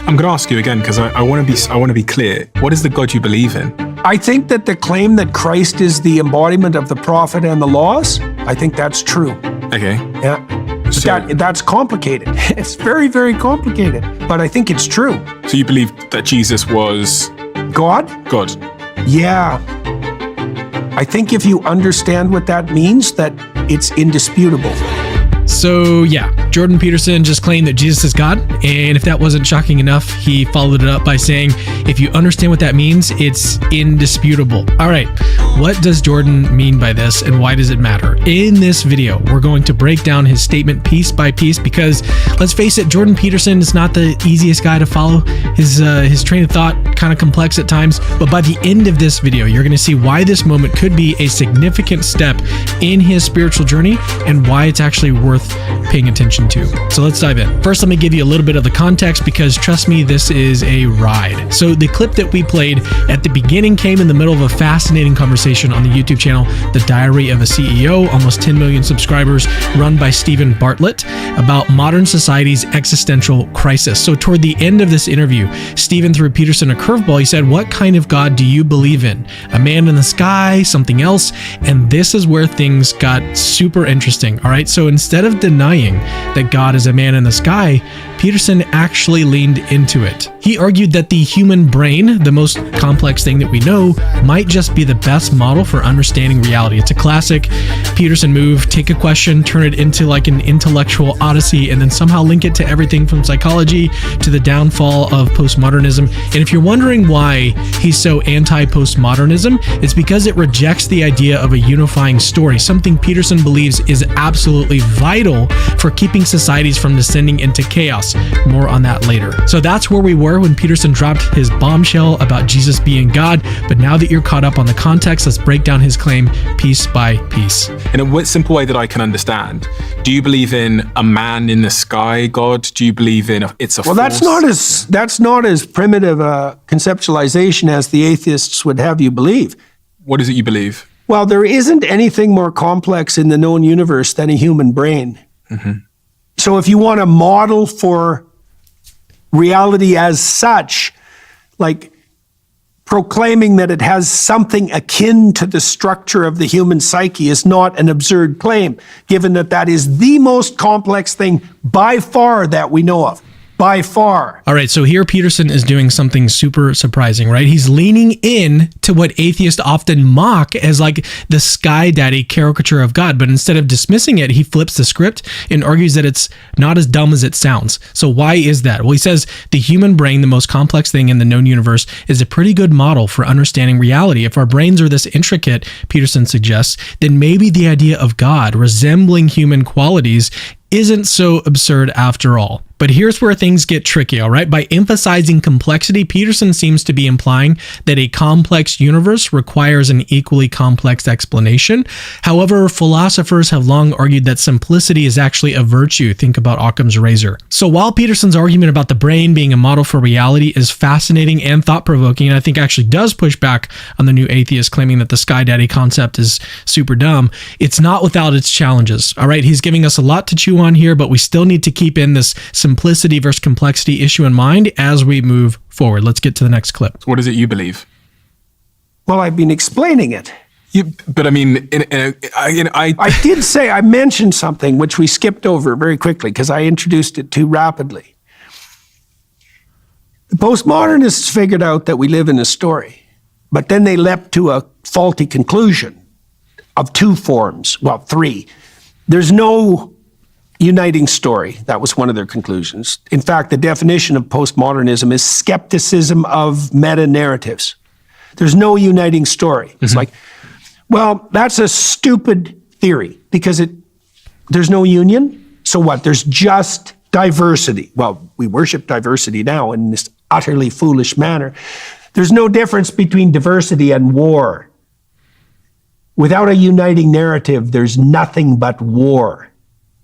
I'm going to ask you again because I want to be clear. What is the God you believe in? I think that the claim that Christ is the embodiment of the prophet and the laws, I think that's true. Okay. Yeah. That's complicated. It's very, very complicated, but I think it's true. So you believe that Jesus was God? God. Yeah. I think if you understand what that means, that it's indisputable. So yeah, Jordan Peterson just claimed that Jesus is God, and if that wasn't shocking enough, he followed it up by saying, if you understand what that means, it's indisputable. All right, what does Jordan mean by this, and why does it matter? In this video, we're going to break down his statement piece by piece, because let's face it, Jordan Peterson is not the easiest guy to follow. His train of thought kind of complex at times, but by the end of this video, you're going to see why this moment could be a significant step in his spiritual journey, and why it's actually worth paying attention to. So let's dive in. First, let me give you a little bit of the context, because trust me, this is a ride. So the clip that we played at the beginning came in the middle of a fascinating conversation on the YouTube channel, The Diary of a CEO, almost 10 million subscribers, run by Stephen Bartlett, about modern society's existential crisis. So toward the end of this interview, Stephen threw Peterson a curveball. He said, what kind of God do you believe in? A man in the sky, something else? And this is where things got super interesting. All right. So instead of denying that God is a man in the sky, Peterson actually leaned into it. He argued that the human brain, the most complex thing that we know, might just be the best model for understanding reality. It's a classic Peterson move. Take a question, turn it into like an intellectual odyssey, and then somehow link it to everything from psychology to the downfall of postmodernism. And if you're wondering why he's so anti-postmodernism, it's because it rejects the idea of a unifying story, something Peterson believes is absolutely vital for keeping societies from descending into chaos. More on that later. So that's where we were when Peterson dropped his bombshell about Jesus being God. But now that you're caught up on the context, let's break down his claim piece by piece. In a simple way that I can understand, do you believe in a man in the sky God? Do you believe in it's a well, force? that's not as primitive a conceptualization as the atheists would have you believe. What is it you believe? Well, there isn't anything more complex in the known universe than a human brain. Mm-hmm. So if you want a model for reality as such, like proclaiming that it has something akin to the structure of the human psyche is not an absurd claim, given that that is the most complex thing by far that we know of. By far. All right, so here Peterson is doing something super surprising, right? He's leaning in to what atheists often mock as like the sky daddy caricature of God, but instead of dismissing it, he flips the script and argues that it's not as dumb as it sounds. So why is that? Well, he says the human brain, the most complex thing in the known universe, is a pretty good model for understanding reality. If our brains are this intricate, Peterson suggests, then maybe the idea of God resembling human qualities isn't so absurd after all. But here's where things get tricky, all right? By emphasizing complexity, Peterson seems to be implying that a complex universe requires an equally complex explanation. However, philosophers have long argued that simplicity is actually a virtue. Think about Occam's razor. So while Peterson's argument about the brain being a model for reality is fascinating and thought-provoking, and I think actually does push back on the new atheist claiming that the sky daddy concept is super dumb, it's not without its challenges, all right? He's giving us a lot to chew on here, but we still need to keep in this simplicity versus complexity issue in mind as we move forward. Let's get to the next clip. What is it you believe? Well, I've been explaining it. But I mean, I did say, I mentioned something which we skipped over very quickly because I introduced it too rapidly. The postmodernists figured out that we live in a story, but then they leapt to a faulty conclusion of two forms, well, three. There's no uniting story. That was one of their conclusions. In fact, the definition of postmodernism is skepticism of meta-narratives. There's no uniting story. It's like, well, that's a stupid theory because there's no union. So what? There's just diversity. Well, we worship diversity now in this utterly foolish manner. There's no difference between diversity and war. Without a uniting narrative, there's nothing but war.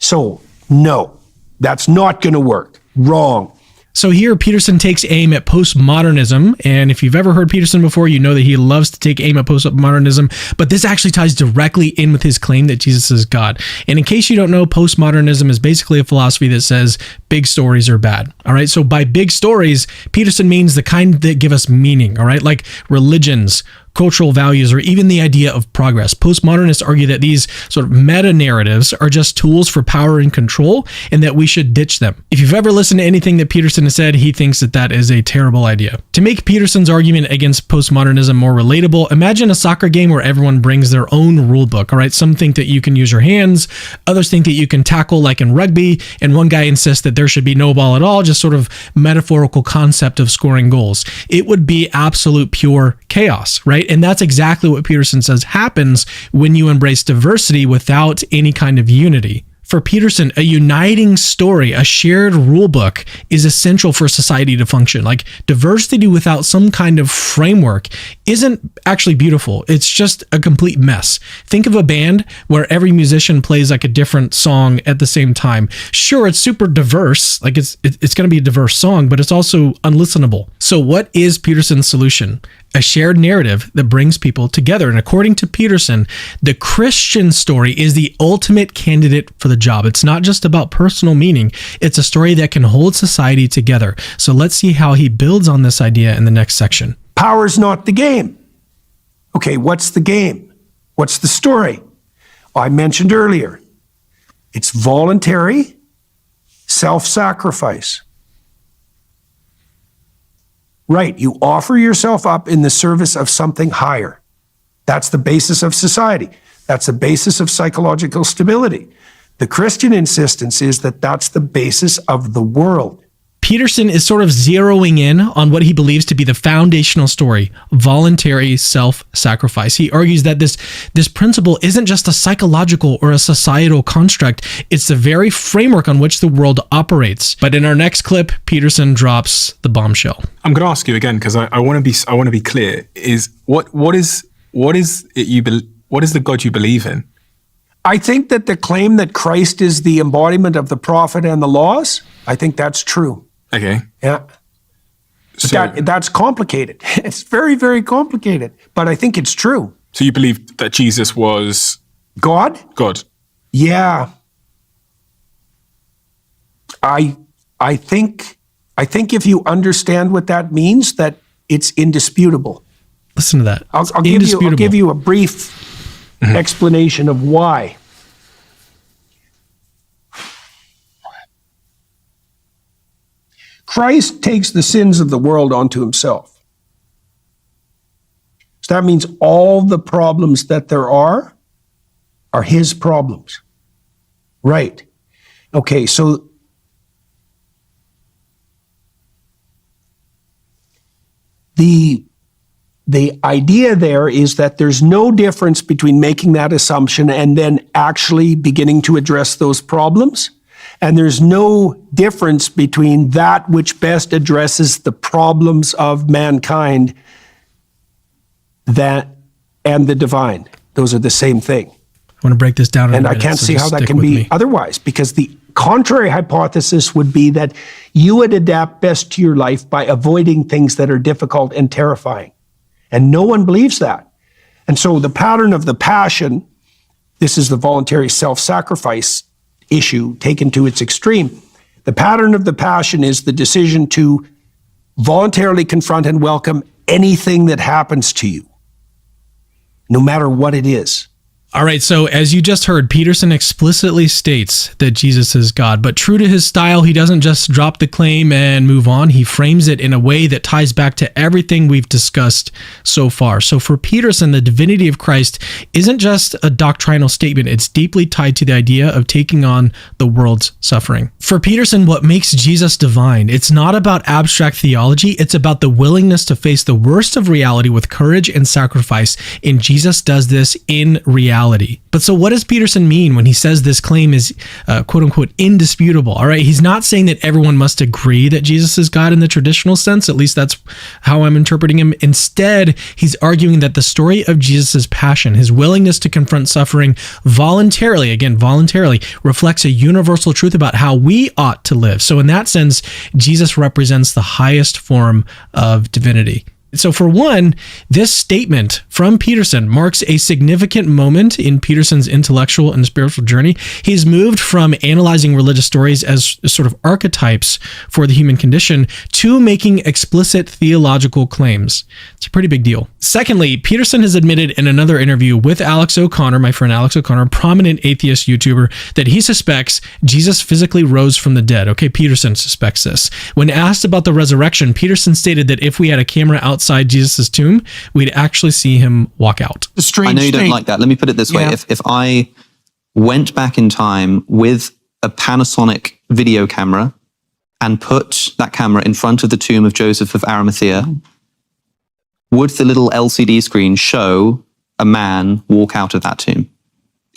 So, no, that's not going to work. Wrong. So here, Peterson takes aim at postmodernism. And if you've ever heard Peterson before, you know that he loves to take aim at postmodernism. But this actually ties directly in with his claim that Jesus is God. And in case you don't know, postmodernism is basically a philosophy that says big stories are bad. All right. So by big stories, Peterson means the kind that give us meaning. All right. Like religions, cultural values, or even the idea of progress. Postmodernists argue that these sort of meta-narratives are just tools for power and control, and that we should ditch them. If you've ever listened to anything that Peterson has said, he thinks that that is a terrible idea. To make Peterson's argument against postmodernism more relatable, imagine a soccer game where everyone brings their own rule book. All right, some think that you can use your hands, others think that you can tackle like in rugby, and one guy insists that there should be no ball at all, just sort of metaphorical concept of scoring goals. It would be absolute pure chaos, right? And that's exactly what Peterson says happens when you embrace diversity without any kind of unity. For Peterson, a uniting story, a shared rule book is essential for society to function. Like diversity without some kind of framework isn't actually beautiful. It's just a complete mess. Think of a band where every musician plays like a different song at the same time. Sure, it's super diverse. Like it's going to be a diverse song, but it's also unlistenable. So what is Peterson's solution? A shared narrative that brings people together. And according to Peterson, the Christian story is the ultimate candidate for the job. It's not just about personal meaning. It's a story that can hold society together. So let's see how he builds on this idea in the next section. Power's not the game. Okay, what's the game? What's the story? I mentioned earlier, it's voluntary self-sacrifice. Right, you offer yourself up in the service of something higher. That's the basis of society. That's the basis of psychological stability. The Christian insistence is that that's the basis of the world. Peterson is sort of zeroing in on what he believes to be the foundational story, voluntary self-sacrifice. He argues that this principle isn't just a psychological or a societal construct, it's the very framework on which the world operates. But in our next clip, Peterson drops the bombshell. I'm going to ask you again because I want to be clear. Is what is the God you believe in? I think that the claim that Christ is the embodiment of the prophet and the laws, I think that's true. Okay. Yeah. So, That's complicated. It's very, very complicated, but I think it's true. so you believe that Jesus was God? God? Yeah. I think if you understand what that means, that it's indisputable. Listen to that. I'll give you a brief explanation of why. Christ takes the sins of the world onto himself. So that means all the problems that there are his problems. Right. Okay, so the idea there is that there's no difference between making that assumption and then actually beginning to address those problems. And there's no difference between that which best addresses the problems of mankind and the divine. Those are the same thing. I want to break this down. And I can't see how that can be otherwise, because the contrary hypothesis would be that you would adapt best to your life by avoiding things that are difficult and terrifying. And no one believes that. And so the pattern of the passion, this is the voluntary self-sacrifice issue taken to its extreme. The pattern of the passion is the decision to voluntarily confront and welcome anything that happens to you, no matter what it is. All right, so as you just heard, Peterson explicitly states that Jesus is God, but true to his style, he doesn't just drop the claim and move on. He frames it in a way that ties back to everything we've discussed so far. So for Peterson, the divinity of Christ isn't just a doctrinal statement. It's deeply tied to the idea of taking on the world's suffering. For Peterson, what makes Jesus divine, it's not about abstract theology. It's about the willingness to face the worst of reality with courage and sacrifice. And Jesus does this in reality. reality. But so what does Peterson mean when he says this claim is quote unquote indisputable? All right, he's not saying that everyone must agree that Jesus is God in the traditional sense. At least that's how I'm interpreting him. Instead, he's arguing that the story of Jesus's passion, his willingness to confront suffering voluntarily, reflects a universal truth about how we ought to live. So in that sense, Jesus represents the highest form of divinity. So for one, this statement from Peterson marks a significant moment in Peterson's intellectual and spiritual journey. He's moved from analyzing religious stories as sort of archetypes for the human condition to making explicit theological claims. It's a pretty big deal. Secondly, Peterson has admitted in another interview with Alex O'Connor, my friend Alex O'Connor, a prominent atheist YouTuber, that he suspects Jesus physically rose from the dead. Okay, Peterson suspects this. When asked about the resurrection, Peterson stated that if we had a camera outside Jesus' tomb, we'd actually see him walk out. I know you don't like that. Let me put it this way. If I went back in time with a Panasonic video camera and put that camera in front of the tomb of Joseph of Arimathea, would the little LCD screen show a man walk out of that tomb?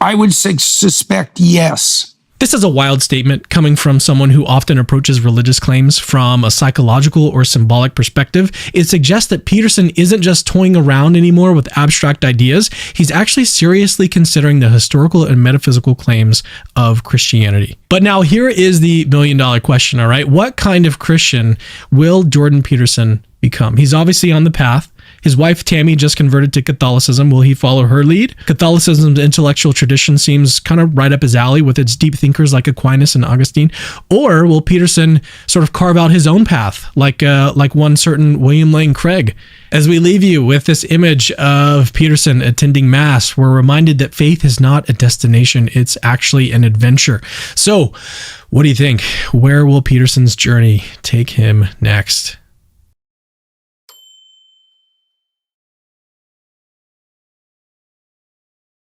I would suspect yes. This is a wild statement coming from someone who often approaches religious claims from a psychological or symbolic perspective. It suggests that Peterson isn't just toying around anymore with abstract ideas. He's actually seriously considering the historical and metaphysical claims of Christianity. But now here is the million-dollar question, all right? What kind of Christian will Jordan Peterson become? He's obviously on the path. His wife, Tammy, just converted to Catholicism. Will he follow her lead? Catholicism's intellectual tradition seems kind of right up his alley with its deep thinkers like Aquinas and Augustine. Or will Peterson sort of carve out his own path like one certain William Lane Craig? As we leave you with this image of Peterson attending Mass, we're reminded that faith is not a destination. It's actually an adventure. So what do you think? Where will Peterson's journey take him next?